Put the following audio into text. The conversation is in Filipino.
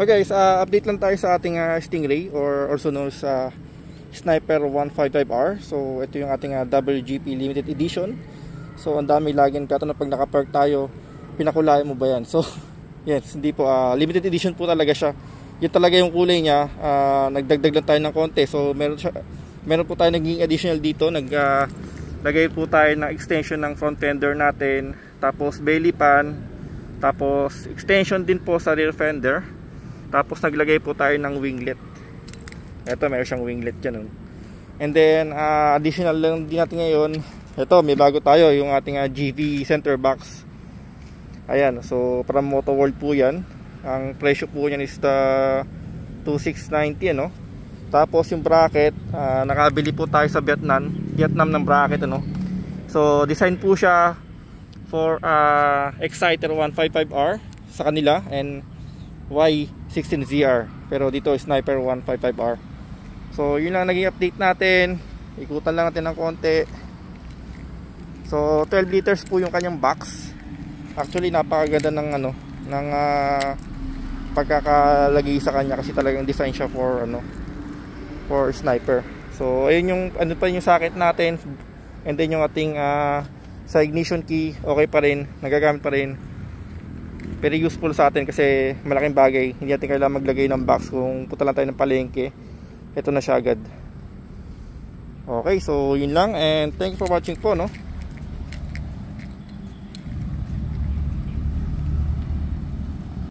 Okay guys, update lang tayo sa ating Stingray or also known sa Sniper 155R. So ito yung ating WGP limited edition. So ang dami laging tatanong pag naka-park tayo, pinakulayan mo ba yan? So yes, hindi po, limited edition po talaga siya. Yun talaga yung kulay niya. Nagdagdag lang tayo ng konti. So meron po tayo naging additional dito. Naglagay po tayo ng extension ng front fender natin, tapos belly pan, tapos extension din po sa rear fender. Tapos naglagay po tayo ng winglet. Ito, meron siyang winglet dyan. And then additional lang din natin ngayon, ito, may bago tayo, yung ating GV center box. Ayan, so from Moto World po yan. Ang presyo po yan is 2,690, ano. Tapos yung bracket, nakabili po tayo sa Vietnam ng bracket, ano. So design po siya for Exciter 155R sa kanila and Y16ZR, pero dito Sniper 155R. So yun lang naging update natin. Ikutan lang natin ng konti. So 12 liters po yung kanyang box. Actually napakaganda ng pagkakalagay sa kanya, kasi talagang design siya for for sniper. So ayun yung pa yung socket natin, and then yung ating sa ignition key okay pa rin, nagagamit pa rin. Very useful sa atin kasi malaking bagay. Hindi natin kailangan maglagay ng box kung punta lang tayo ng palengke. Ito na siya agad. Okay, so yun lang, and thank you for watching po, no.